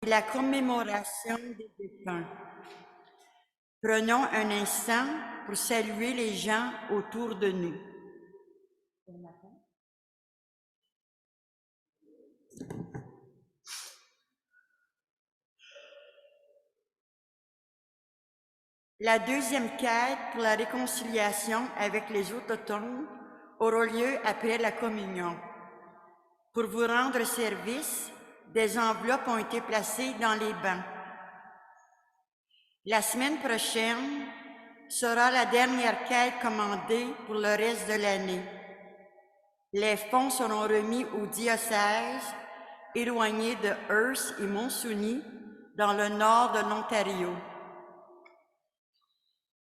et la commémoration des défunts. Prenons un instant pour saluer les gens autour de nous. La deuxième quête pour la réconciliation avec les autochtones aura lieu après la communion. Pour vous rendre service, des enveloppes ont été placées dans les bancs. La semaine prochaine sera la dernière quête commandée pour le reste de l'année. Les fonds seront remis au diocèse éloigné de Hearst et Montsouni, dans le nord de l'Ontario.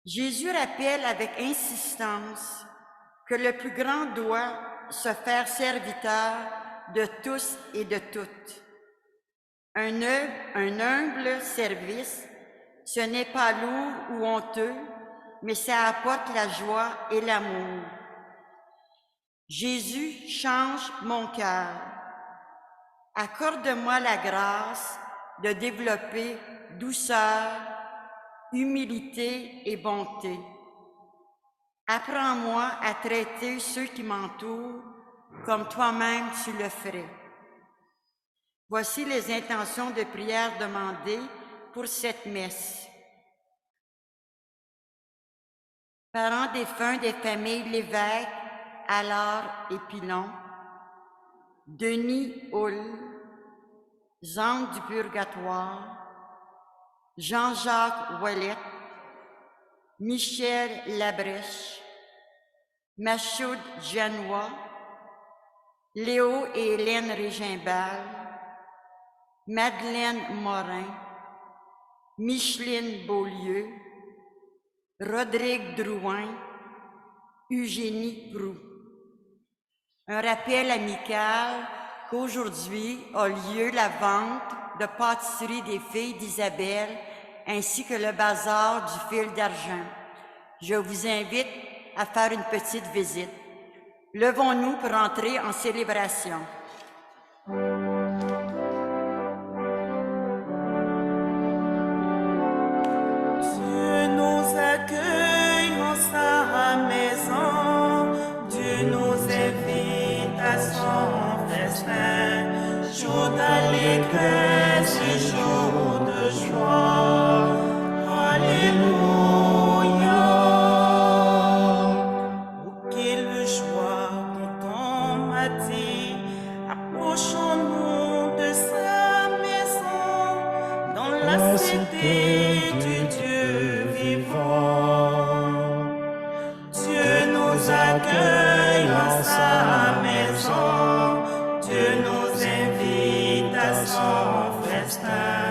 Jésus rappelle avec insistance que le plus grand doit se faire serviteur de tous et de toutes. Un humble service, ce n'est pas lourd ou honteux, mais ça apporte la joie et l'amour. Jésus, change mon cœur. Accorde-moi la grâce de développer douceur, humilité et bonté. Apprends-moi à traiter ceux qui m'entourent comme toi-même tu le ferais. Voici les intentions de prière demandées pour cette messe. Parents défunts des familles Lévesque, Allard et Pilon, Denis Hull, Jean du Purgatoire, Jean-Jacques Ouellet, Michel Labrèche, Machoud Janois, Léo et Hélène Régimbal, Madeleine Morin, Micheline Beaulieu, Rodrigue Drouin, Eugénie Proux. Un rappel amical qu'aujourd'hui a lieu la vente de pâtisserie des filles d'Isabelle ainsi que le bazar du fil d'argent. Je vous invite à faire une petite visite. Levons-nous pour entrer en célébration. Dieu nous accueille en sa maison, Dieu nous invite à son festin, jour d'allégresse et jour de joie. Alléluia. Oh, quelle joie quand on m'a dit, approchons-nous de sa maison, dans la cité du Dieu vivant. Dieu nous accueille en sa maison, Dieu nous invite à son festin,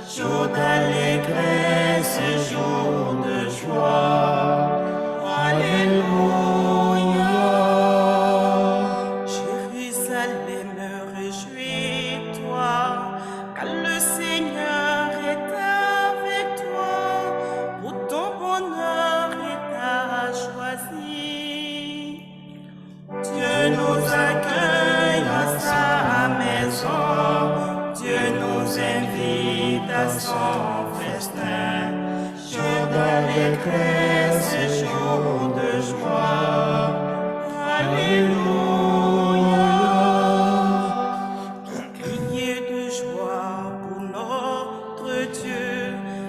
jour d'allégresse et jour de joie. Alléluia. Jérusalem, réjouis-toi, car le Seigneur est avec toi, pour ton bonheur il t'a choisi. Dieu nous accueille à sa maison, Dieu nous invite à son festin, jour d'allégresse et jour de joie. Alléluia. Criez de joie pour notre Dieu,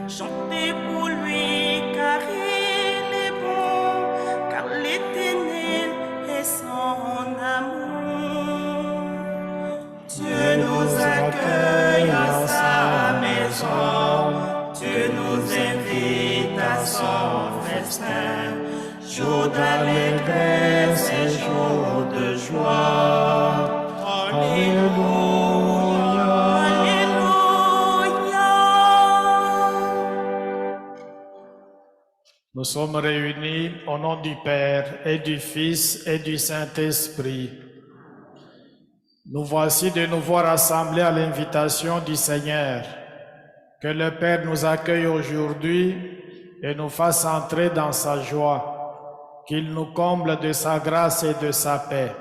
chantez pour lui car il est bon, car l'Éternel est son amour. Dieu nous accueille à sa maison, Dieu nous invite à son festin, jour d'allégresse et jour de joie. Alléluia, Alléluia. Nous sommes réunis au nom du Père et du Fils et du Saint-Esprit. Nous voici de nouveau rassemblés à l'invitation du Seigneur. Que le Père nous accueille aujourd'hui et nous fasse entrer dans sa joie, qu'il nous comble de sa grâce et de sa paix.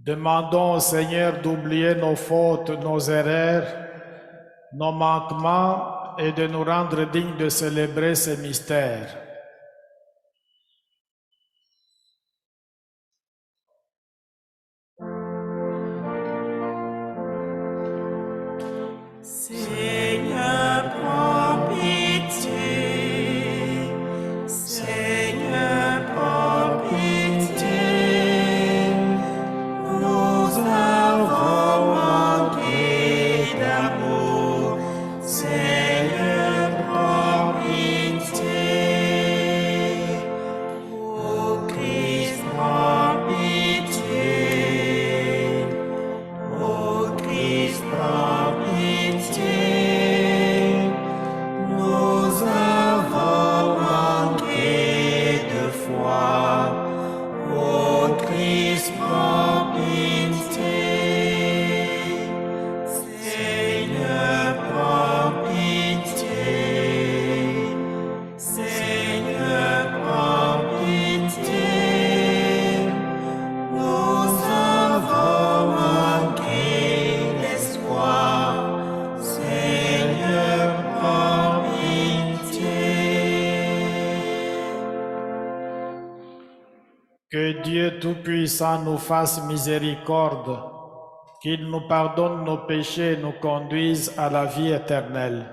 Demandons au Seigneur d'oublier nos fautes, nos erreurs, nos manquements et de nous rendre dignes de célébrer ces mystères. Seigneur, prends pitié. Seigneur, prends pitié. Nous avons manqué d'amour. Seigneur, prends pitié. Ô Christ, prends pitié. Ô Christ, prends pitié. Nous avons manqué de foi. Ô Christ, prends pitié. Seigneur, prends pitié. Seigneur, prends pitié. Nous avons manqué d'espoir. Seigneur, prends pitié. Que Dieu Tout-Puissant nous fasse miséricorde, qu'il nous pardonne nos péchés et nous conduise à la vie éternelle.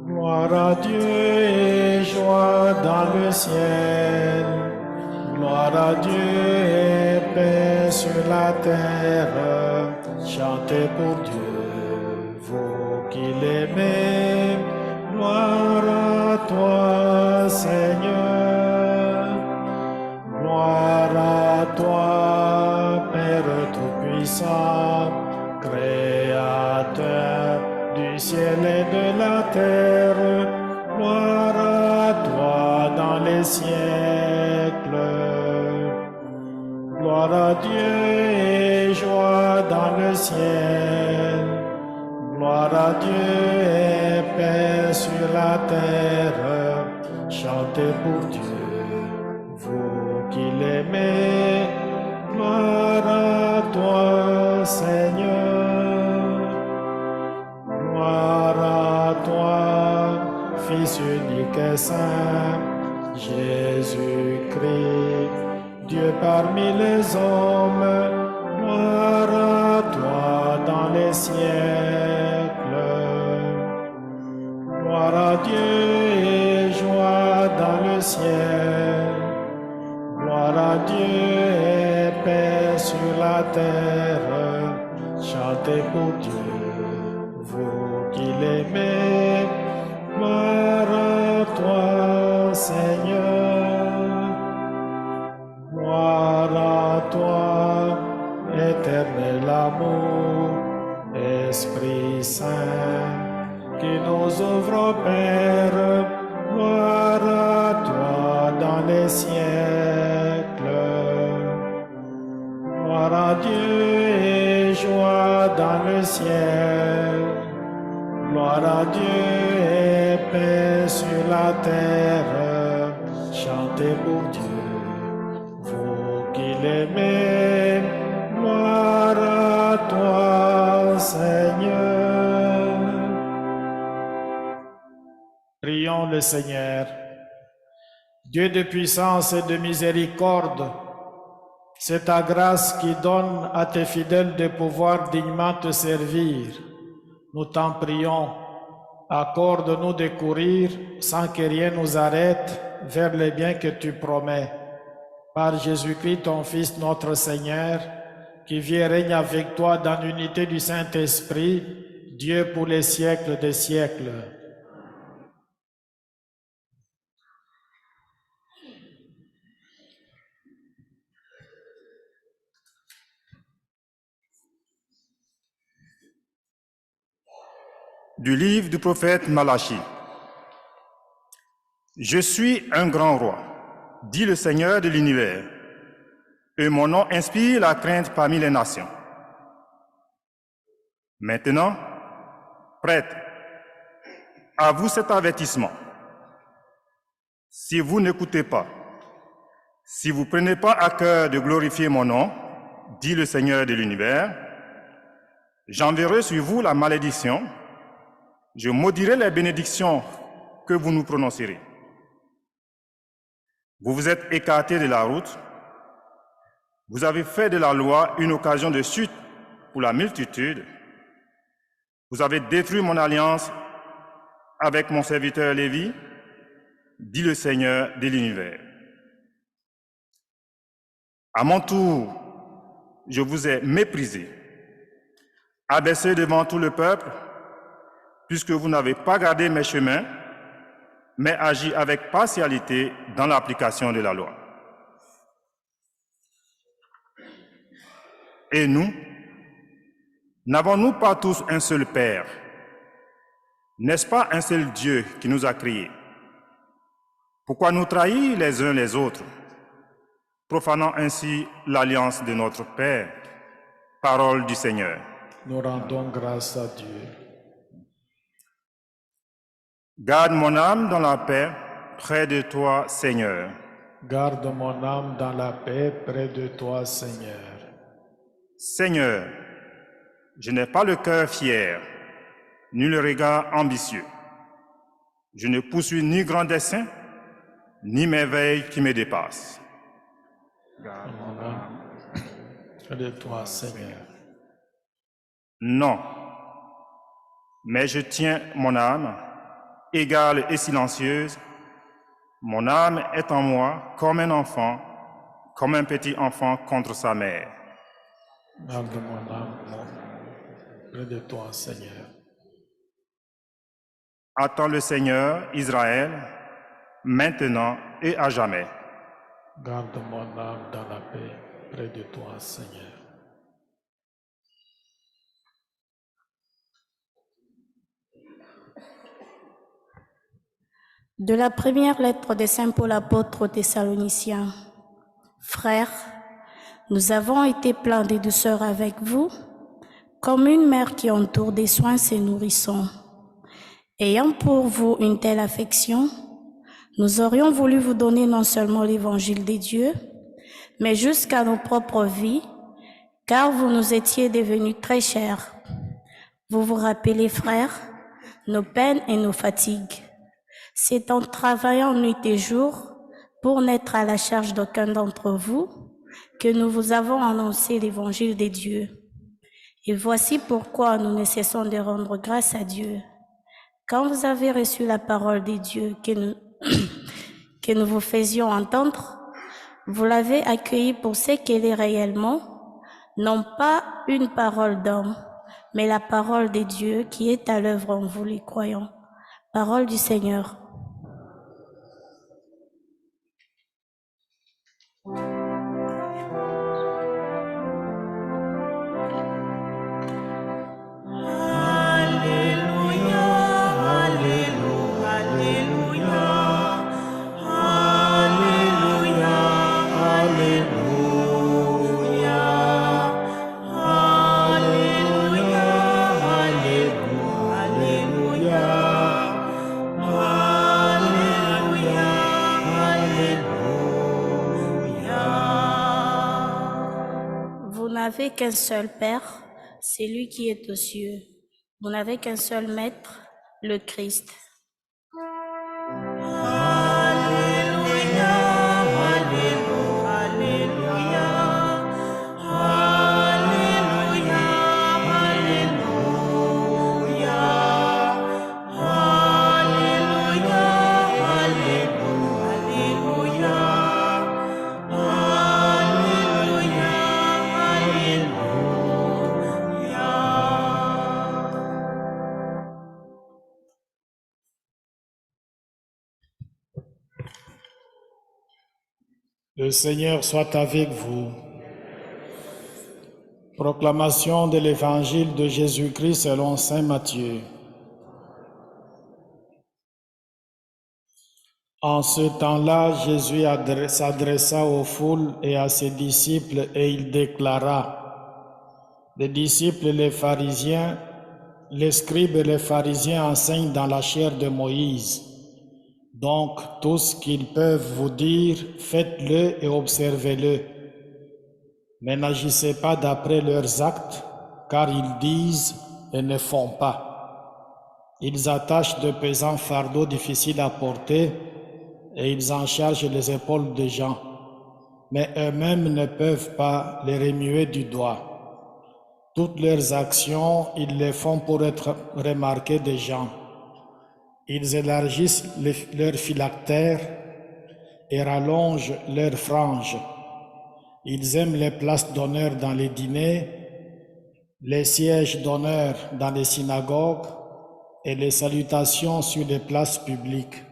Gloire à Dieu et joie dans le ciel. Gloire à Dieu et paix sur la terre. Chantez pour Dieu, vous qui l'aimez. Gloire à toi, Seigneur. Gloire à toi, Père Tout-Puissant, Créateur du ciel et de la terre. Gloire à toi dans les siècles. Gloire à Dieu et joie dans le ciel. Gloire à Dieu et paix sur la terre. Chantez pour Dieu, vous qui l'aimez. Gloire à toi, Seigneur. Gloire à toi, Fils unique et saint, Jésus-Christ, Dieu parmi les hommes. Gloire à toi dans les siècles. Gloire à Dieu et joie dans le ciel. Gloire à Dieu et paix sur la terre. Chantez pour Dieu, vous qui l'aimez. Gloire à toi, Seigneur. Gloire à toi, éternel amour, Esprit Saint, qui nous ouvre au Père. Gloire à toi dans les siècles. Gloire à Dieu et joie dans le ciel. Gloire à Dieu et paix sur la terre. Chantez pour Dieu, vous qui l'aimez. Gloire à toi, Seigneur. Prions le Seigneur. Dieu de puissance et de miséricorde, c'est ta grâce qui donne à tes fidèles de pouvoir dignement te servir. Nous t'en prions, accorde-nous de courir sans que rien nous arrête vers les biens que tu promets. Par Jésus-Christ, ton Fils, notre Seigneur, qui vit et règne avec toi dans l'unité du Saint-Esprit, Dieu pour les siècles des siècles. Du livre du prophète Malachie. Je suis un grand roi, dit le Seigneur de l'univers, et mon nom inspire la crainte parmi les nations. Maintenant, prêtre, À vous cet avertissement. Si vous n'écoutez pas, si vous ne prenez pas à cœur de glorifier mon nom, dit le Seigneur de l'univers, j'enverrai sur vous la malédiction, je maudirai les bénédictions que vous nous prononcerez. Vous vous êtes écartés de la route, vous avez fait de la loi une occasion de chute pour la multitude, vous avez détruit mon alliance avec mon serviteur Lévi, dit le Seigneur de l'univers. À mon tour, je vous ai méprisé, abaissé devant tout le peuple, puisque vous n'avez pas gardé mes chemins, mais agi avec partialité dans l'application de la loi. Et nous, n'avons-nous pas tous un seul Père? N'est-ce pas un seul Dieu qui nous a créés? Pourquoi nous trahir les uns les autres, profanant ainsi l'alliance de notre Père? Parole du Seigneur. Nous rendons grâce à Dieu. Garde mon âme dans la paix près de toi, Seigneur. Garde mon âme dans la paix près de toi, Seigneur. Seigneur, je n'ai pas le cœur fier, ni le regard ambitieux. Je ne poursuis ni grand dessein, ni merveille qui me dépassent. Garde mon âme près de toi, Seigneur. Non, mais je tiens mon âme, égale et silencieuse. Mon âme est en moi comme un enfant, comme un petit enfant contre sa mère. Garde mon âme près de toi, Seigneur. Attends le Seigneur, Israël, maintenant et à jamais. Garde mon âme dans la paix près de toi, Seigneur. De la première lettre de Saint Paul apôtre aux Thessaloniciens. Frères, nous avons été pleins de douceur avec vous, comme une mère qui entoure des soins ses nourrissons. Ayant pour vous une telle affection, nous aurions voulu vous donner non seulement l'évangile des dieux, mais jusqu'à nos propres vies, car vous nous étiez devenus très chers. Vous vous rappelez, frères, nos peines et nos fatigues. C'est en travaillant nuit et jour pour n'être à la charge d'aucun d'entre vous que nous vous avons annoncé l'évangile des dieux. Et voici pourquoi nous ne cessons de rendre grâce à Dieu. Quand vous avez reçu la parole des dieux que nous vous faisions entendre, vous l'avez accueillie pour ce qu'elle est réellement, non pas une parole d'homme, mais la parole des dieux qui est à l'œuvre en vous les croyants. Parole du Seigneur. Vous n'avez qu'un seul Père, c'est lui qui est aux cieux. Vous n'avez qu'un seul Maître, le Christ. Le Seigneur soit avec vous. Proclamation de l'Évangile de Jésus-Christ selon saint Matthieu. En ce temps-là, Jésus s'adressa aux foules et à ses disciples et il déclara: les disciples et les pharisiens les scribes et les pharisiens enseignent dans la chair de Moïse. Donc, tout ce qu'ils peuvent vous dire, faites-le et observez-le. Mais n'agissez pas d'après leurs actes, car ils disent et ne font pas. Ils attachent de pesants fardeaux difficiles à porter et ils en chargent les épaules des gens, mais eux-mêmes ne peuvent pas les remuer du doigt. Toutes leurs actions, ils les font pour être remarqués des gens. Ils élargissent leurs phylactères et rallongent leurs franges. Ils aiment les places d'honneur dans les dîners, les sièges d'honneur dans les synagogues et les salutations sur les places publiques.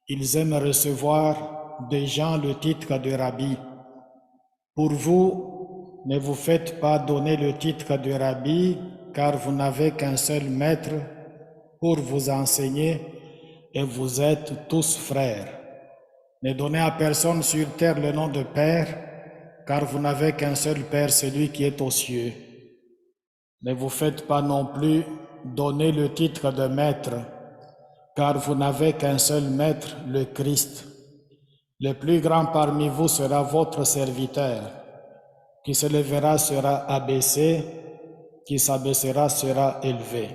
Ils aiment recevoir des gens le titre de rabbi. Pour vous, ne vous faites pas donner le titre de rabbi, car vous n'avez qu'un seul maître pour vous enseigner et vous êtes tous frères. Ne donnez à personne sur terre le nom de Père, car vous n'avez qu'un seul Père, celui qui est aux cieux. Ne vous faites pas non plus donner le titre de Maître, car vous n'avez qu'un seul Maître, le Christ. Le plus grand parmi vous sera votre serviteur. Qui se lèvera sera abaissé, qui s'abaissera sera élevé.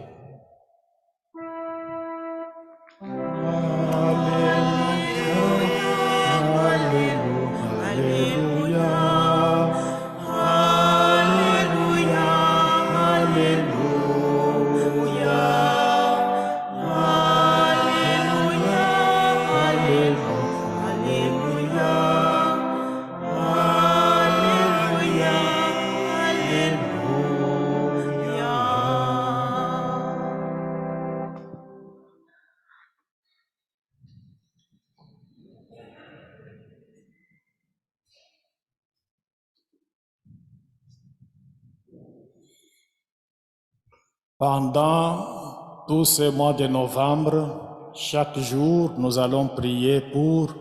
Pendant tous ces mois de novembre, chaque jour, nous allons prier pour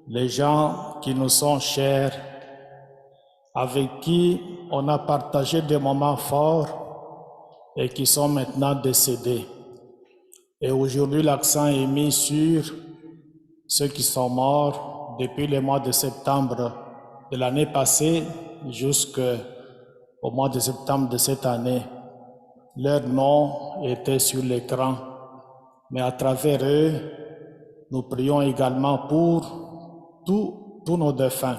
les gens qui nous sont chers, avec qui on a partagé des moments forts et qui sont maintenant décédés. Et aujourd'hui, l'accent est mis sur ceux qui sont morts depuis le mois de septembre de l'année passée jusqu'au mois de septembre de cette année. Leur nom était sur l'écran, mais à travers eux, nous prions également pour tous nos défunts,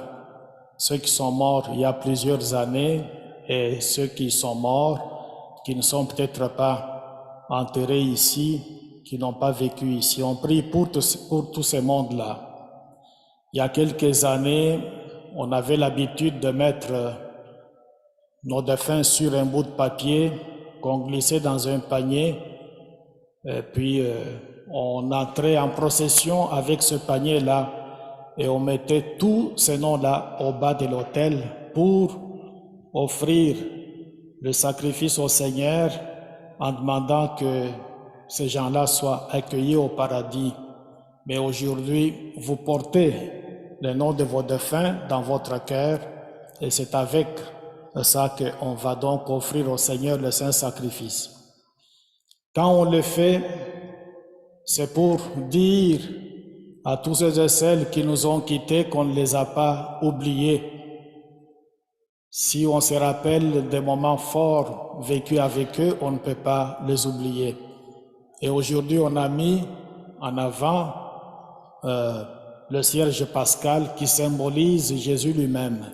ceux qui sont morts il y a plusieurs années et ceux qui sont morts, qui ne sont peut-être pas enterrés ici, qui n'ont pas vécu ici. On prie pour tous ces mondes-là. Il y a quelques années, on avait l'habitude de mettre nos défunts sur un bout de papier qu'on glissait dans un panier, et puis on entrait en procession avec ce panier-là et on mettait tous ces noms-là au bas de l'autel pour offrir le sacrifice au Seigneur en demandant que ces gens-là soient accueillis au paradis. Mais aujourd'hui, vous portez le nom de vos défunts dans votre cœur et c'est avec ça qu'on va donc offrir au Seigneur le saint sacrifice. Quand on le fait, c'est pour dire à tous ceux et celles qui nous ont quittés qu'on ne les a pas oubliés. Si on se rappelle des moments forts vécus avec eux, on ne peut pas les oublier. Et aujourd'hui, on a mis en avant le cierge pascal qui symbolise Jésus lui-même.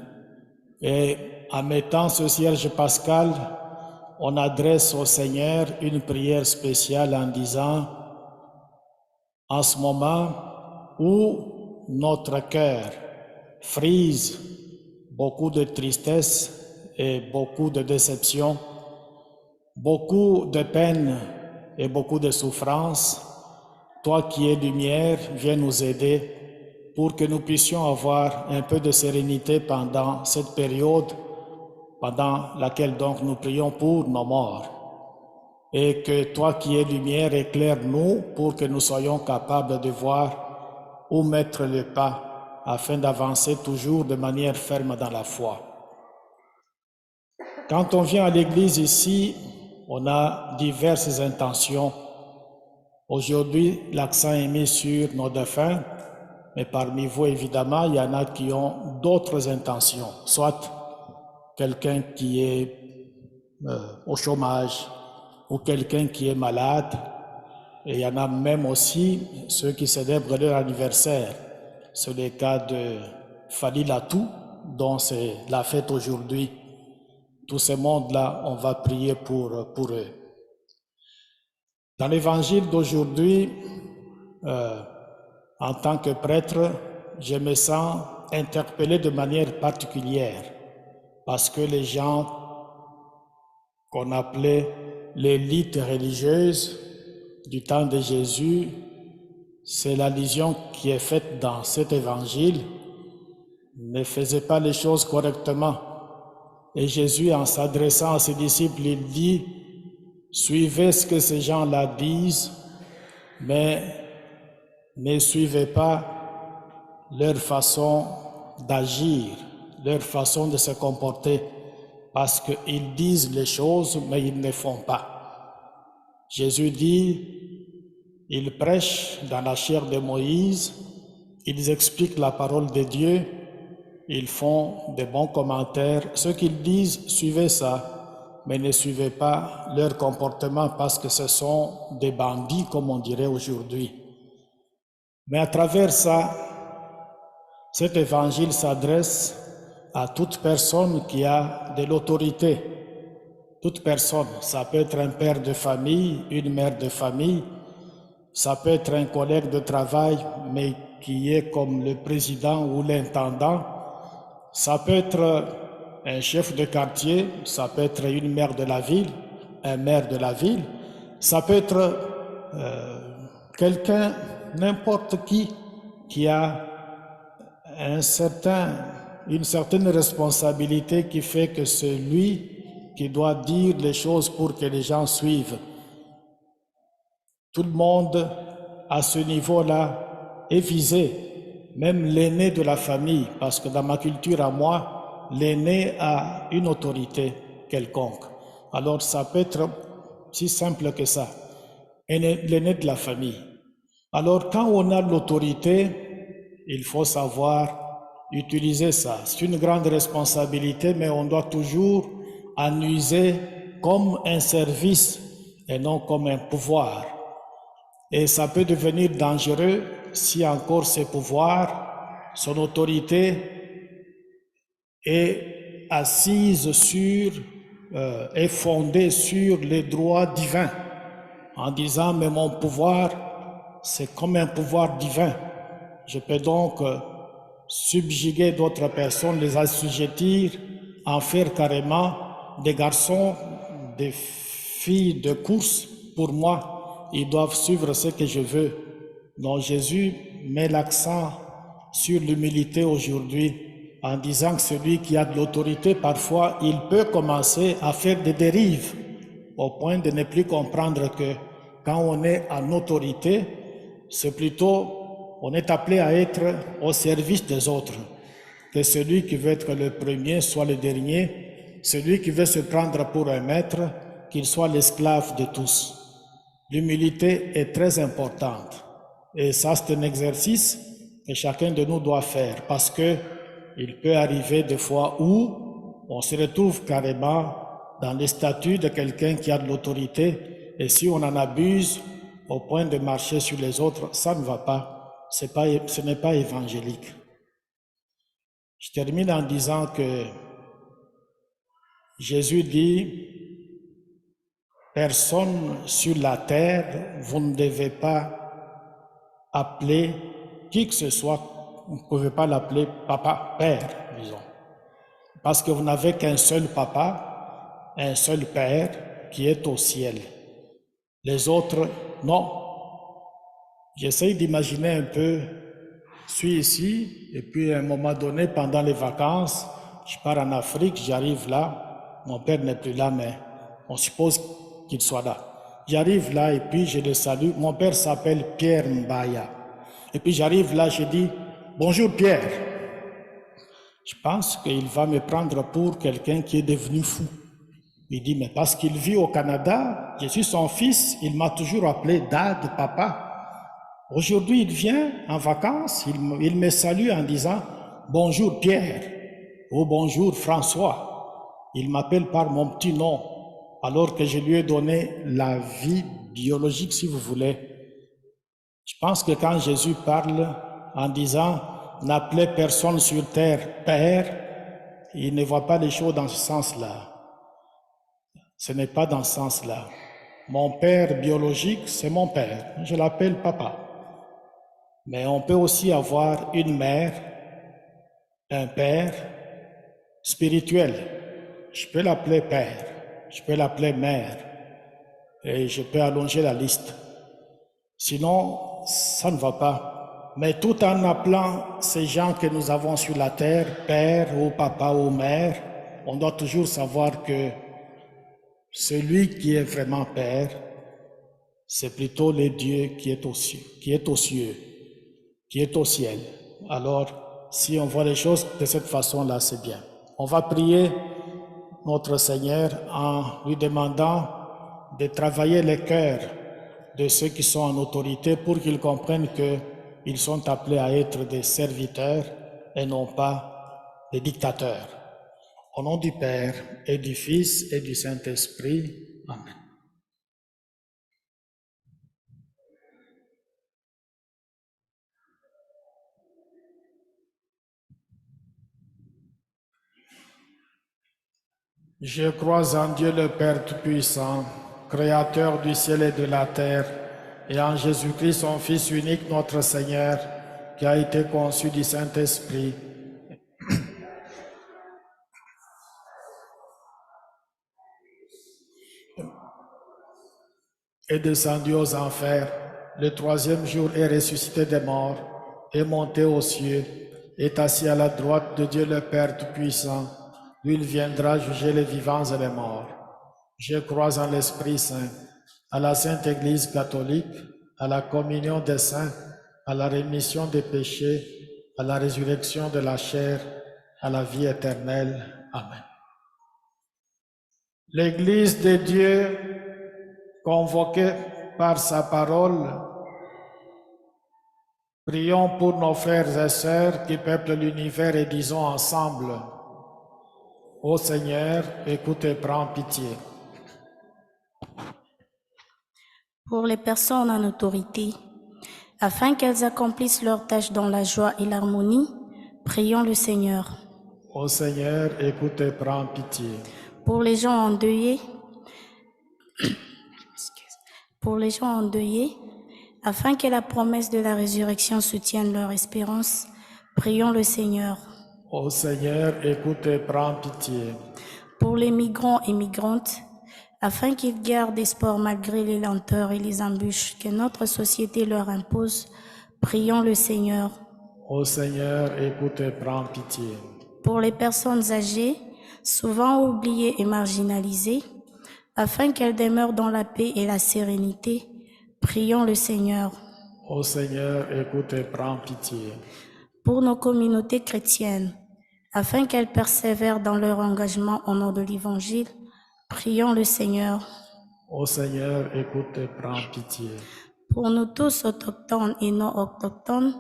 Et en mettant ce cierge pascal, on adresse au Seigneur une prière spéciale en disant, en ce moment où notre cœur frise beaucoup de tristesse et beaucoup de déception, beaucoup de peine et beaucoup de souffrance, toi qui es lumière, viens nous aider pour que nous puissions avoir un peu de sérénité pendant cette période pendant laquelle donc nous prions pour nos morts. Et que toi qui es lumière, éclaire-nous pour que nous soyons capables de voir où mettre le pas afin d'avancer toujours de manière ferme dans la foi. Quand on vient à l'église ici, on a diverses intentions. Aujourd'hui, l'accent est mis sur nos défunts, mais parmi vous, évidemment, il y en a qui ont d'autres intentions, soit quelqu'un qui est au chômage ou quelqu'un qui est malade, et il y en a même aussi ceux qui célèbrent leur anniversaire. C'est le cas de Fali Latou, dont c'est la fête aujourd'hui. Tous ces mondes-là, on va prier pour eux. Dans l'évangile d'aujourd'hui, en tant que prêtre, je me sens interpellé de manière particulière parce que les gens qu'on appelait l'élite religieuse du temps de Jésus, c'est l'allusion qui est faite dans cet évangile, ne faisaient pas les choses correctement. Et Jésus, en s'adressant à ses disciples, il dit, suivez ce que ces gens-là disent, mais ne suivez pas leur façon d'agir, leur façon de se comporter, parce qu'ils disent les choses, mais ils ne font pas. Jésus dit, ils prêchent dans la chair de Moïse, ils expliquent la parole de Dieu, ils font de bons commentaires. Ce qu'ils disent, suivez ça, mais ne suivez pas leur comportement parce que ce sont des bandits, comme on dirait aujourd'hui. Mais à travers ça, cet évangile s'adresse à toute personne qui a de l'autorité. Toute personne, ça peut être un père de famille, une mère de famille, ça peut être un collègue de travail, mais qui est comme le président ou l'intendant, ça peut être un chef de quartier, ça peut être une mère de la ville, un maire de la ville, ça peut être quelqu'un, n'importe qui a une certaine responsabilité qui fait que c'est lui qui doit dire les choses pour que les gens suivent. Tout le monde à ce niveau-là est visé, même l'aîné de la famille, parce que dans ma culture à moi, l'aîné a une autorité quelconque. Alors ça peut être si simple que ça, l'aîné de la famille. Alors quand on a l'autorité, il faut savoir utiliser ça. C'est une grande responsabilité, mais on doit toujours en user comme un service et non comme un pouvoir. Et ça peut devenir dangereux si encore ses pouvoirs, son autorité est assise sur, est fondée sur les droits divins, en disant mais mon pouvoir c'est comme un pouvoir divin. Je peux donc subjuguer d'autres personnes, les assujettir, en faire carrément des garçons, des filles de course pour moi. Ils doivent suivre ce que je veux. Donc Jésus met l'accent sur l'humilité aujourd'hui en disant que celui qui a de l'autorité, parfois, il peut commencer à faire des dérives au point de ne plus comprendre que quand on est en autorité, c'est plutôt, on est appelé à être au service des autres, que celui qui veut être le premier soit le dernier, celui qui veut se prendre pour un maître, qu'il soit l'esclave de tous. L'humilité est très importante et ça c'est un exercice que chacun de nous doit faire parce que il peut arriver des fois où on se retrouve carrément dans les statuts de quelqu'un qui a de l'autorité et si on en abuse au point de marcher sur les autres, ça ne va pas, ce n'est pas évangélique. Je termine en disant que Jésus dit personne sur la terre, vous ne devez pas appeler qui que ce soit, vous ne pouvez pas l'appeler papa, père, disons. Parce que vous n'avez qu'un seul papa, un seul père qui est au ciel. Les autres, non. J'essaye d'imaginer un peu, je suis ici, et puis à un moment donné, pendant les vacances, je pars en Afrique, j'arrive là, mon père n'est plus là, mais on suppose qu'il soit là. J'arrive là et puis je le salue. Mon père s'appelle Pierre Mbaya. Et puis j'arrive là, je dis « Bonjour Pierre ». Je pense qu'il va me prendre pour quelqu'un qui est devenu fou. Il dit, mais parce qu'il vit au Canada, je suis son fils, il m'a toujours appelé Dad, papa. Aujourd'hui, il vient en vacances, il me salue en disant « Bonjour Pierre » ou « Bonjour François ». Il m'appelle par mon petit nom, alors que je lui ai donné la vie biologique, si vous voulez. Je pense que quand Jésus parle en disant « N'appelez personne sur terre Père », il ne voit pas les choses dans ce sens-là. Ce n'est pas dans ce sens-là. Mon père biologique, c'est mon père. Je l'appelle papa. Mais on peut aussi avoir une mère, un père spirituel. Je peux l'appeler père, je peux l'appeler mère, et je peux allonger la liste. Sinon, ça ne va pas. Mais tout en appelant ces gens que nous avons sur la terre, père ou papa ou mère, on doit toujours savoir que celui qui est vraiment père, c'est plutôt le Dieu qui est aux cieux, qui est au ciel. Alors, si on voit les choses de cette façon-là, c'est bien. On va prier notre Seigneur en lui demandant de travailler les cœurs de ceux qui sont en autorité pour qu'ils comprennent qu'ils sont appelés à être des serviteurs et non pas des dictateurs. Au nom du Père et du Fils et du Saint-Esprit. Amen. Je crois en Dieu le Père Tout-Puissant, Créateur du ciel et de la terre, et en Jésus-Christ, son Fils unique, notre Seigneur, qui a été conçu du Saint-Esprit, est descendu aux enfers. Le troisième jour est ressuscité des morts, est monté aux cieux, est assis à la droite de Dieu le Père Tout-Puissant. Lui, il viendra juger les vivants et les morts. Je crois en l'Esprit Saint, à la Sainte Église catholique, à la communion des saints, à la rémission des péchés, à la résurrection de la chair, à la vie éternelle. Amen. L'Église de Dieu, convoquée par sa parole, prions pour nos frères et sœurs qui peuplent l'univers et disons ensemble: Ô Seigneur, écoute et prends pitié. Pour les personnes en autorité, afin qu'elles accomplissent leurs tâches dans la joie et l'harmonie, prions le Seigneur. Ô Seigneur, écoute et prends pitié. Pour les gens endeuillés, afin que la promesse de la résurrection soutienne leur espérance, prions le Seigneur. Ô Seigneur, écoute et prends pitié. Pour les migrants et migrantes, afin qu'ils gardent espoir malgré les lenteurs et les embûches que notre société leur impose, prions le Seigneur. Ô Seigneur, écoute et prends pitié. Pour les personnes âgées, souvent oubliées et marginalisées, afin qu'elles demeurent dans la paix et la sérénité, prions le Seigneur. Ô Seigneur, écoute et prends pitié. Pour nos communautés chrétiennes, afin qu'elles persévèrent dans leur engagement au nom de l'Évangile, prions le Seigneur. Ô Seigneur, écoute et prends pitié. Pour nous tous, autochtones et non autochtones,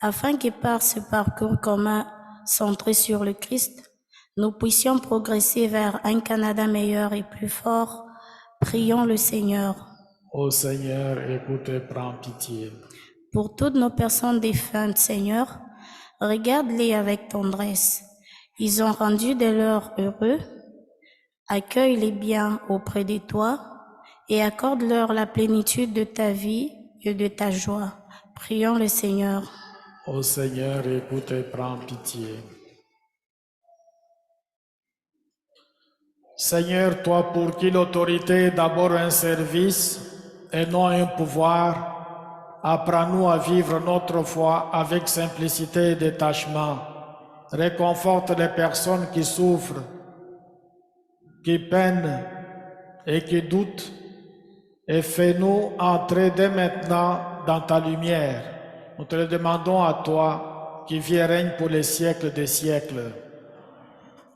afin que par ce parcours commun centré sur le Christ, nous puissions progresser vers un Canada meilleur et plus fort, prions le Seigneur. Ô Seigneur, écoute et prends pitié. Pour toutes nos personnes défuntes, Seigneur, regarde-les avec tendresse. Ils ont rendu des leurs heureux. Accueille-les bien auprès de toi et accorde-leur la plénitude de ta vie et de ta joie. Prions le Seigneur. Ô Seigneur, écoute et prends pitié. Seigneur, toi pour qui l'autorité est d'abord un service et non un pouvoir, apprends-nous à vivre notre foi avec simplicité et détachement. Réconforte les personnes qui souffrent, qui peinent et qui doutent, et fais-nous entrer dès maintenant dans ta lumière. Nous te le demandons à toi, qui vis et règne pour les siècles des siècles.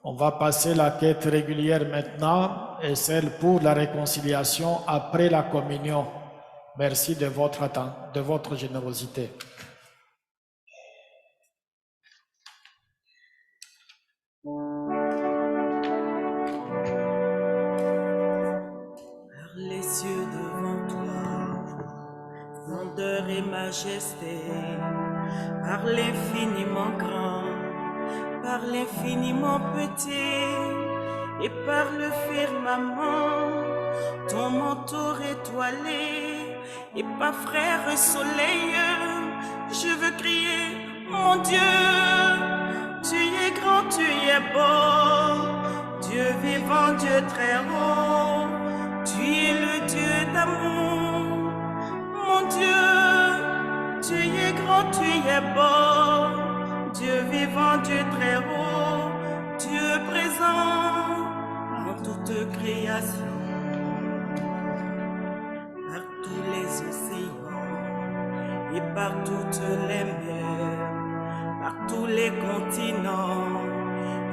On va passer la quête régulière maintenant et celle pour la réconciliation après la communion. Merci de votre générosité. Par les cieux devant toi, grandeur et majesté, par l'infiniment grand, par l'infiniment petit, et par le firmament, ton manteau étoilé, et par frère soleil, je veux crier, mon Dieu, tu es grand, tu es beau, Dieu vivant, Dieu très haut, tu es le Dieu d'amour, mon Dieu, tu es grand, tu es beau, Dieu vivant, Dieu très haut, Dieu présent en toute création, par tous les océans et par toutes les mers, par tous les continents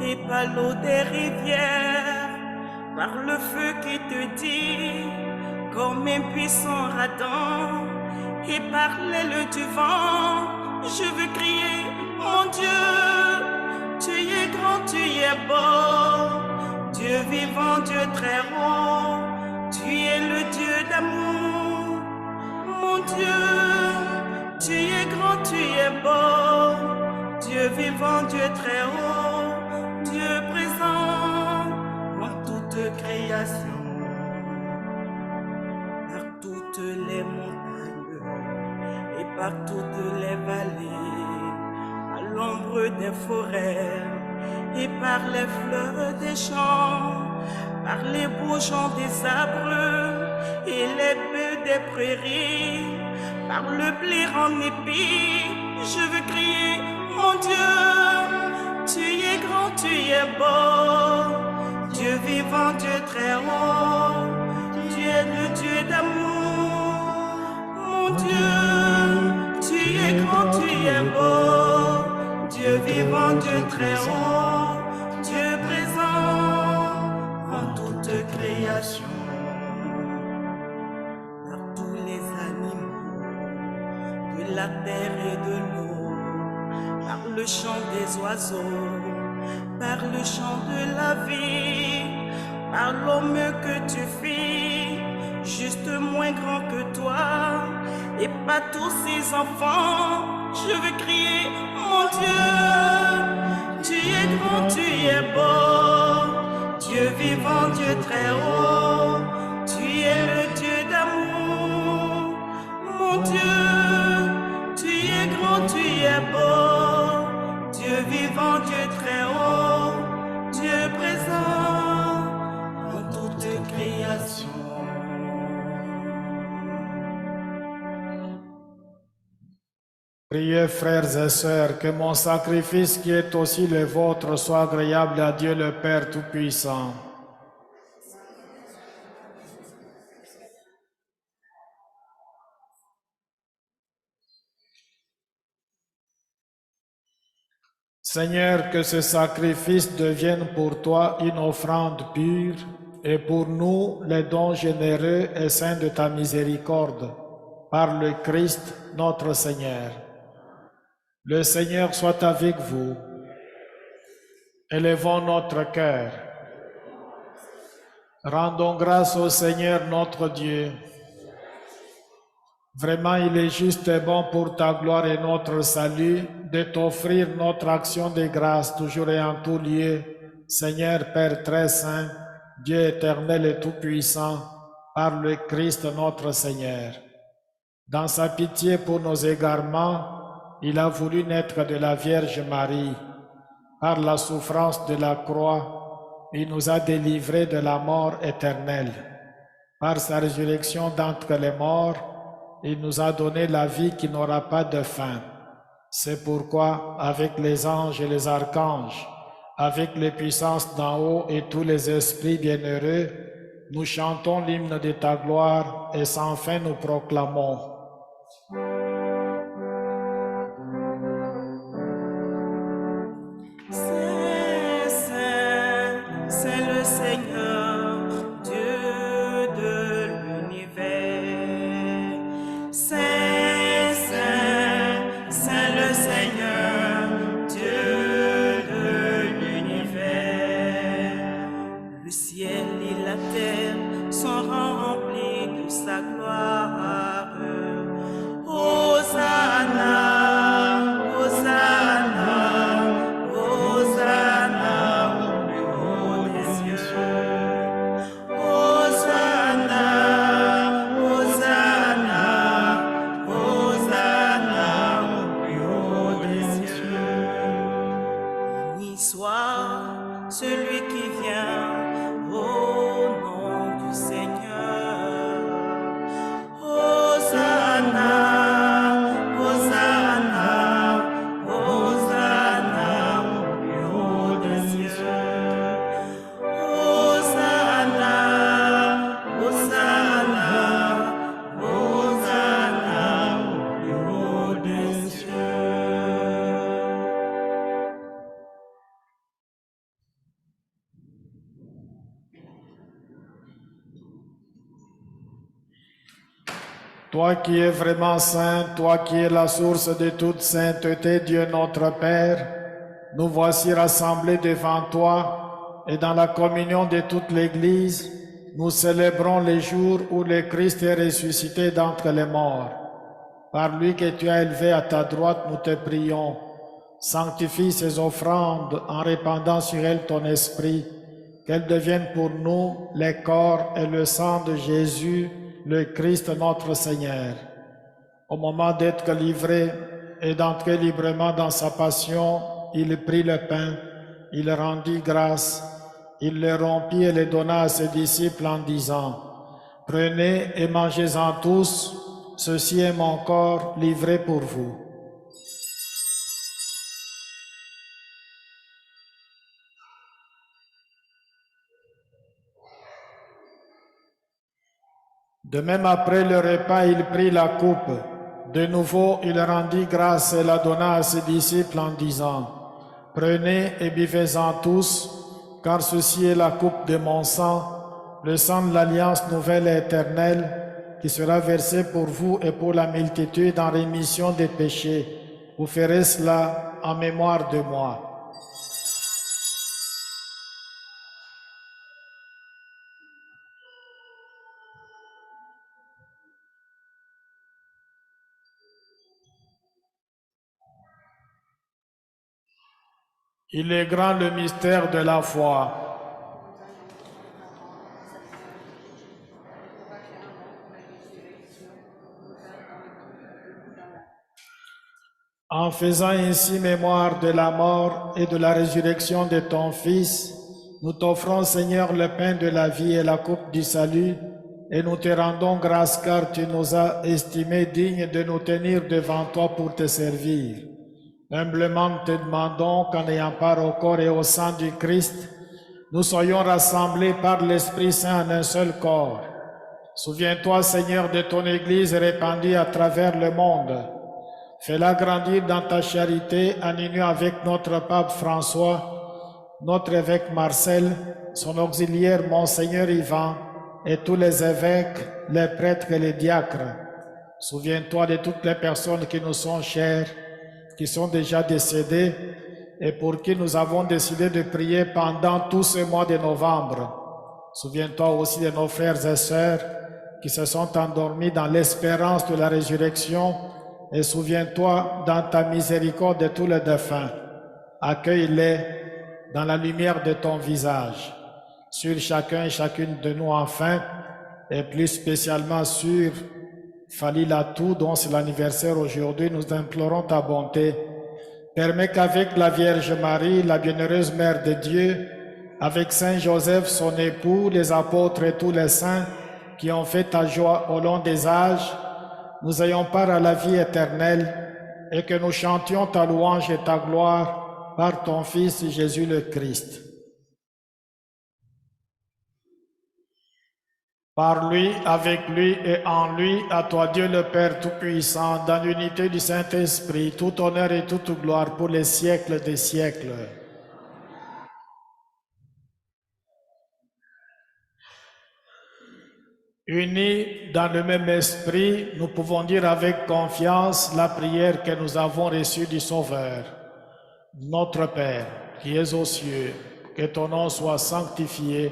et par l'eau des rivières, par le feu qui te dit comme un puissant radin, et par l'aile du vent, je veux crier, mon Dieu, tu es grand, tu es beau, Dieu vivant, Dieu très haut, tu es le Dieu d'amour, mon Dieu, tu es grand, tu es beau, Dieu vivant, Dieu très haut, Dieu présent en toute création, par toutes les montagnes et par toutes les vallées, à l'ombre des forêts et par les fleurs des champs, par les bourgeons des arbres et les bœufs des prairies, par le blé en épi, je veux crier, mon Dieu, tu es grand, tu es beau, Dieu vivant, Dieu très haut, tu es le Dieu d'amour, mon Dieu, tu es grand, tu es beau, Dieu vivant, Dieu très haut, Dieu présent en toute création, par tous les animaux de la terre et de l'eau, par le chant des oiseaux, par le chant de la vie, par l'homme que tu fis, juste moins grand que toi, et pas tous ces enfants, je veux crier, mon Dieu, tu es grand, tu es beau, Dieu vivant, Dieu très haut, tu es le Dieu d'amour, mon Dieu, tu es grand, tu es beau, Dieu vivant, Dieu très haut, Dieu présent en toute création. Priez, frères et sœurs, que mon sacrifice qui est aussi le vôtre soit agréable à Dieu le Père Tout-Puissant. Seigneur, que ce sacrifice devienne pour toi une offrande pure et pour nous les dons généreux et saints de ta miséricorde, par le Christ notre Seigneur. Le Seigneur soit avec vous. Élevons notre cœur. Rendons grâce au Seigneur notre Dieu. Vraiment, il est juste et bon pour ta gloire et notre salut de t'offrir notre action de grâce toujours et en tout lieu, Seigneur Père très saint, Dieu éternel et tout-puissant, par le Christ notre Seigneur. Dans sa pitié pour nos égarements, il a voulu naître de la Vierge Marie. Par la souffrance de la croix, il nous a délivrés de la mort éternelle. Par sa résurrection d'entre les morts, il nous a donné la vie qui n'aura pas de fin. C'est pourquoi, avec les anges et les archanges, avec les puissances d'en haut et tous les esprits bienheureux, nous chantons l'hymne de ta gloire et sans fin nous proclamons. Saint, Saint, soit celui qui vient au nom du Seigneur. Hosanna, Hosanna, Hosanna au plus haut des cieux. Hosanna, Hosanna, Hosanna au plus haut des cieux. Toi qui es vraiment saint, toi qui es la source de toute sainteté, Dieu notre Père, nous voici rassemblés devant toi et dans la communion de toute l'Église, nous célébrons les jours où le Christ est ressuscité d'entre les morts. Par lui que tu as élevé à ta droite, nous te prions. Sanctifie ces offrandes en répandant sur elles ton esprit, qu'elles deviennent pour nous le corps et le sang de Jésus, le Christ notre Seigneur. Au moment d'être livré et d'entrer librement dans sa passion, il prit le pain, il rendit grâce, il le rompit et le donna à ses disciples en disant, « Prenez et mangez-en tous, ceci est mon corps livré pour vous. » De même, après le repas, il prit la coupe. De nouveau, il rendit grâce et la donna à ses disciples en disant, « Prenez et buvez-en tous, car ceci est la coupe de mon sang, le sang de l'alliance nouvelle et éternelle, qui sera versé pour vous et pour la multitude en rémission des péchés. Vous ferez cela en mémoire de moi. » Il est grand le mystère de la foi. En faisant ainsi mémoire de la mort et de la résurrection de ton Fils, nous t'offrons, Seigneur, le pain de la vie et la coupe du salut, et nous te rendons grâce car tu nous as estimés dignes de nous tenir devant toi pour te servir. Humblement, nous te demandons qu'en ayant part au corps et au sang du Christ, nous soyons rassemblés par l'Esprit Saint en un seul corps. Souviens-toi, Seigneur, de ton Église répandue à travers le monde. Fais-la grandir dans ta charité en union avec notre pape François, notre évêque Marcel, son auxiliaire Monseigneur Ivan et tous les évêques, les prêtres et les diacres. Souviens-toi de toutes les personnes qui nous sont chères, qui sont déjà décédées et pour qui nous avons décidé de prier pendant tout ce mois de novembre. Souviens-toi aussi de nos frères et sœurs qui se sont endormis dans l'espérance de la résurrection et souviens-toi dans ta miséricorde de tous les défunts. Accueille-les dans la lumière de ton visage. Sur chacun et chacune de nous enfin, et plus spécialement sur Fali Latou, dont c'est l'anniversaire aujourd'hui, nous implorons ta bonté. Permets qu'avec la Vierge Marie, la bienheureuse Mère de Dieu, avec Saint Joseph, son époux, les apôtres et tous les saints qui ont fait ta joie au long des âges, nous ayons part à la vie éternelle et que nous chantions ta louange et ta gloire par ton Fils Jésus le Christ. Par lui, avec lui et en lui, à toi Dieu le Père Tout-Puissant, dans l'unité du Saint-Esprit, tout honneur et toute gloire pour les siècles des siècles. Unis dans le même esprit, nous pouvons dire avec confiance la prière que nous avons reçue du Sauveur. Notre Père, qui es aux cieux, que ton nom soit sanctifié,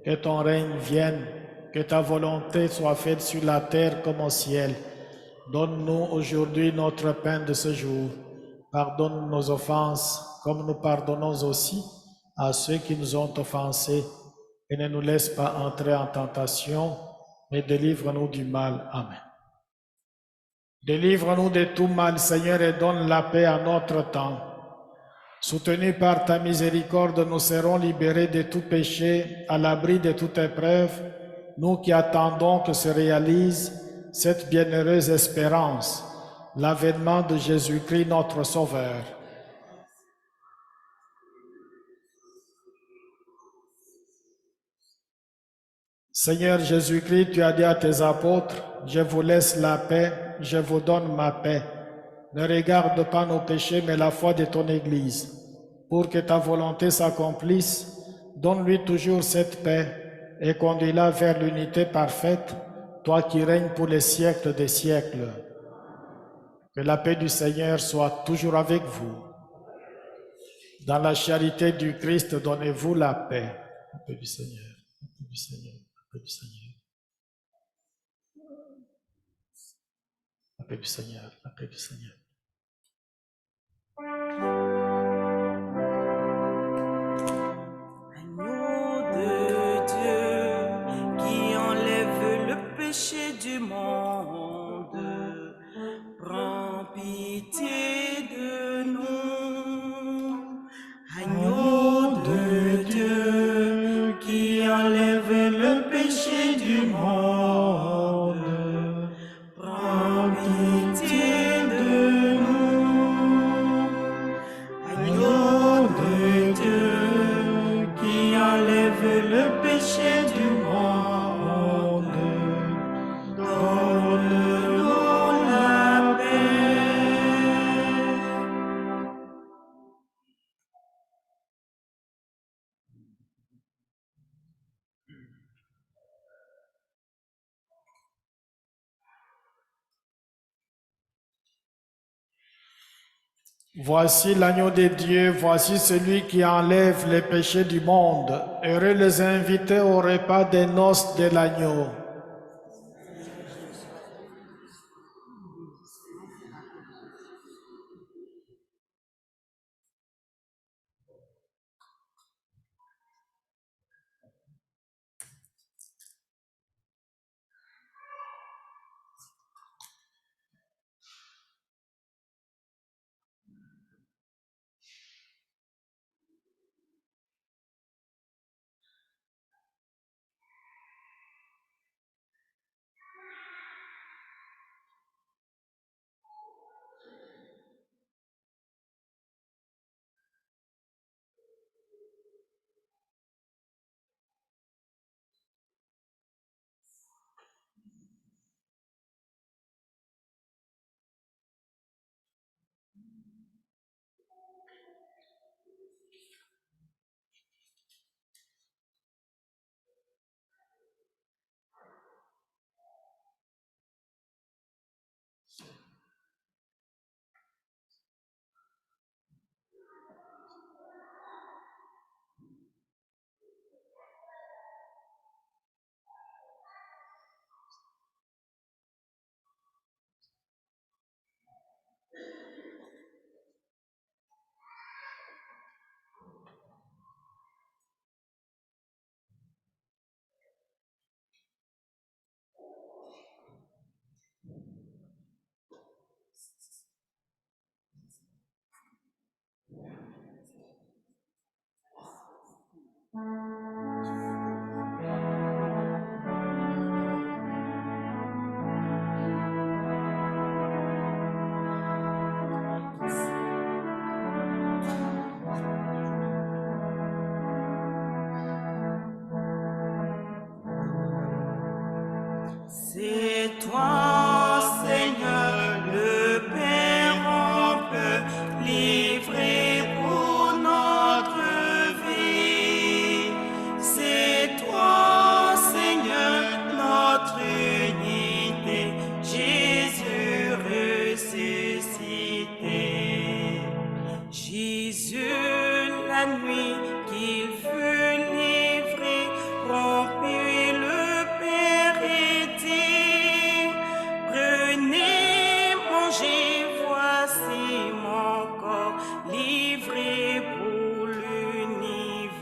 que ton règne vienne, que ta volonté soit faite sur la terre comme au ciel. Donne-nous aujourd'hui notre pain de ce jour. Pardonne nos offenses, comme nous pardonnons aussi à ceux qui nous ont offensés. Et ne nous laisse pas entrer en tentation, mais délivre-nous du mal. Amen. Délivre-nous de tout mal, Seigneur, et donne la paix à notre temps. Soutenus par ta miséricorde, nous serons libérés de tout péché, à l'abri de toute épreuve, nous qui attendons que se réalise cette bienheureuse espérance, l'avènement de Jésus-Christ notre Sauveur. Seigneur Jésus-Christ, tu as dit à tes apôtres, « Je vous laisse la paix, je vous donne ma paix. Ne regarde pas nos péchés, mais la foi de ton Église. Pour que ta volonté s'accomplisse, donne-lui toujours cette paix et conduis-la vers l'unité parfaite, toi qui règnes pour les siècles des siècles. » Que la paix du Seigneur soit toujours avec vous. Dans la charité du Christ, donnez-vous la paix. La paix du Seigneur, la paix du Seigneur, la paix du Seigneur. La paix du Seigneur, la paix du Seigneur. Agneau de Dieu qui enlève le péché du monde, prends pitié de nous. Agneau de Dieu qui enlève le péché du monde, prends pitié de nous. Agneau de Dieu qui enlève le péché du monde, donne-nous la paix. Voici l'agneau de Dieu, voici celui qui enlève les péchés du monde. Heureux les invités au repas des noces de l'agneau. C'est toi, Seigneur, le Père, on peut livrer pour notre vie. C'est toi, Seigneur, notre unité, Jésus ressuscité. Jésus, la nuit qu'il fut livré, rompit le Père et dit, prenez, mangez, voici mon corps livré pour l'univers.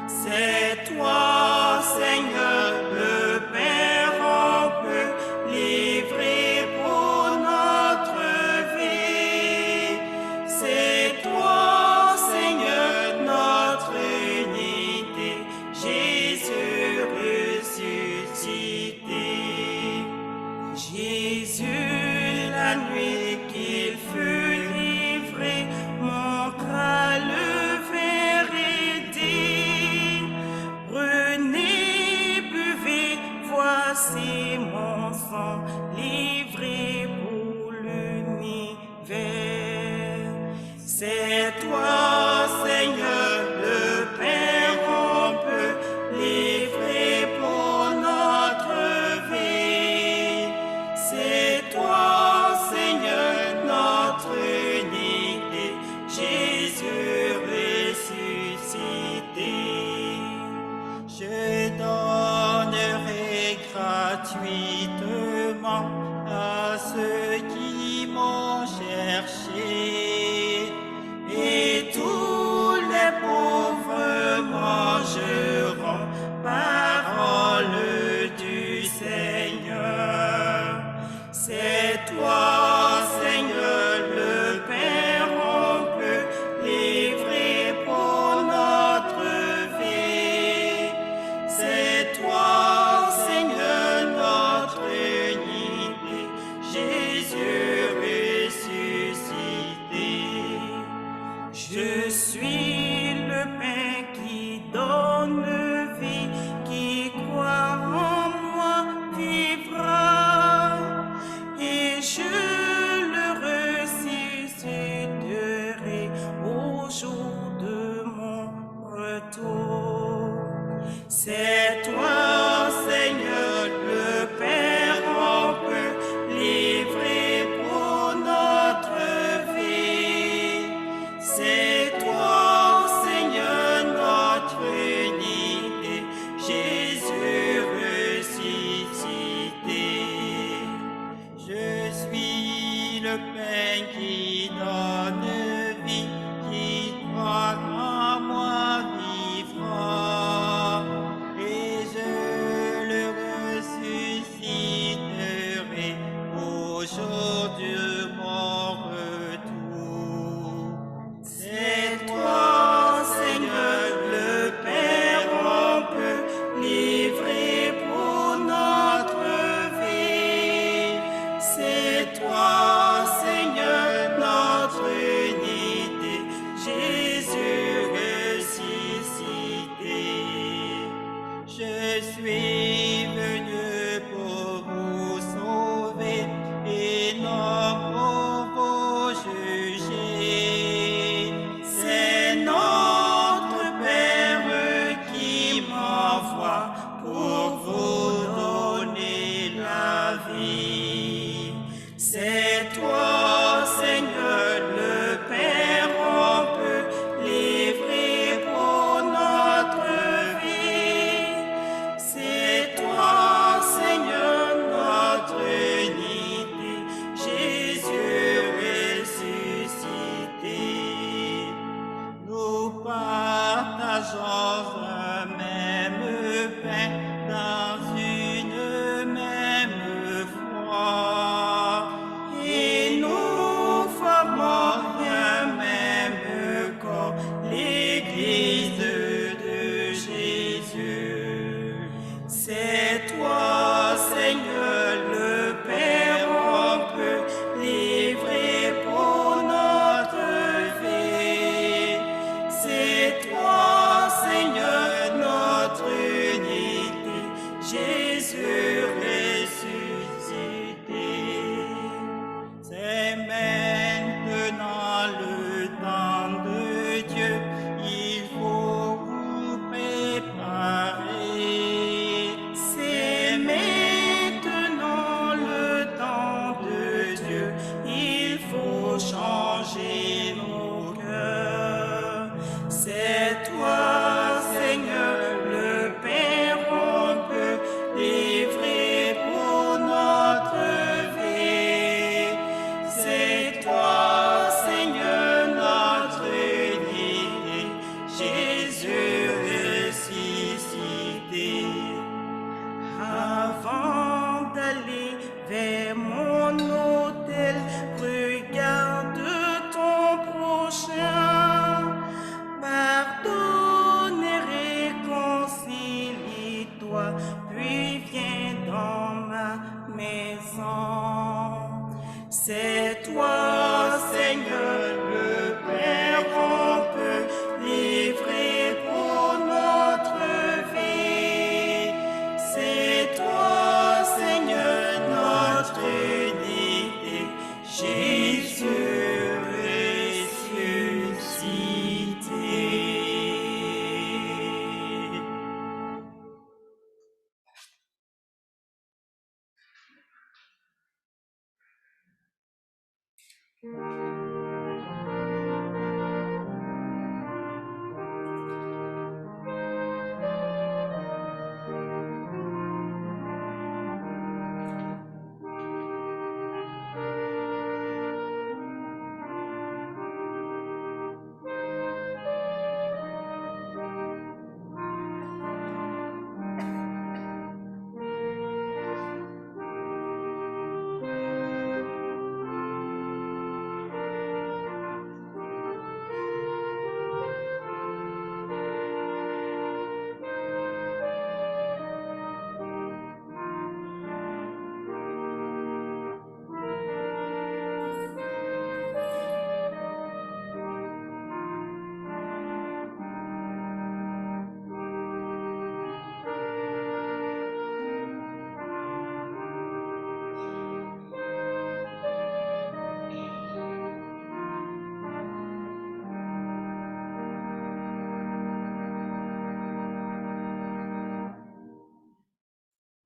C'est toi, Seigneur, le Père, on peut livrer pour notre vie. C'est toi, C'est toi, Seigneur, le Père, on peut livrer pour notre vie. C'est toi, Seigneur, notre unité, Jésus ressuscité. Je donnerai gratuitement à ceux qui m'ont cherché, et tous les pauvres mangeront parole du Seigneur. C'est toi, Seigneur, le Père, on peut livrer pour notre vie. C'est toi, Seigneur, notre unité, Jésus ressuscité. Je suis le pain qui donne vie, qui croit en moi vivra, et je le ressusciterai au jour de mon retour. C'est toi, Seigneur, le Père, on peut livrer pour notre vie. C'est toi,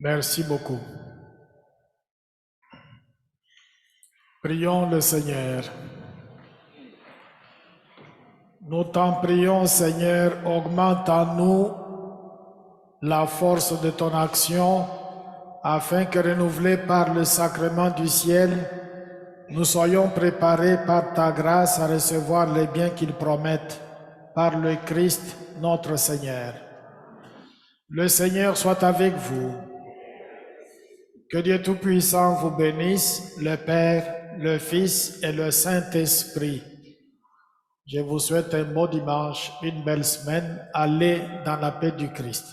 Merci beaucoup. Prions le Seigneur. Nous t'en prions, Seigneur, augmente en nous la force de ton action, afin que, renouvelés par le sacrement du ciel, nous soyons préparés par ta grâce à recevoir les biens qu'il promette par le Christ notre Seigneur. Le Seigneur soit avec vous. Que Dieu Tout-Puissant vous bénisse, le Père, le Fils et le Saint-Esprit. Je vous souhaite un beau dimanche, une belle semaine. Allez dans la paix du Christ.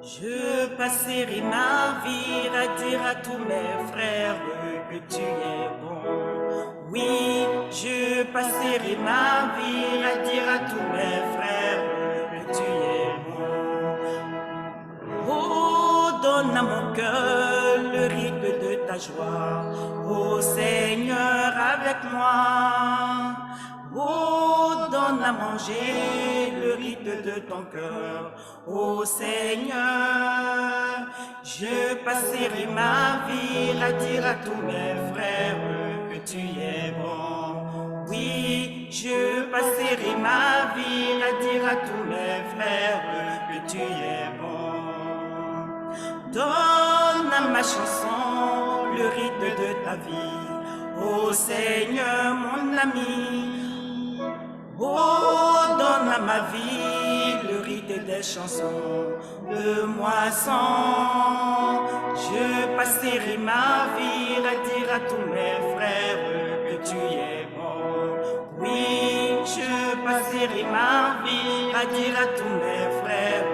Je passerai ma vie à dire à tous mes frères que tu es bon. Oui, je passerai ma vie à dire à tous mes frères que tu es bon. Oh, donne à mon cœur le rythme de ta joie. Oh Seigneur, avec moi. Oh, donne à manger le rythme de ton cœur. Ô Seigneur, je passerai ma vie à dire à tous mes frères que tu es bon. Oui, je passerai ma vie à dire à tous mes frères que tu es bon. Donne à ma chanson le rythme de ta vie. Ô Seigneur, mon ami. Oh, donne à ma vie le rythme des chansons de moisson. Je passerai ma vie à dire à tous mes frères que tu es bon. Oui, je passerai ma vie à dire à tous mes frères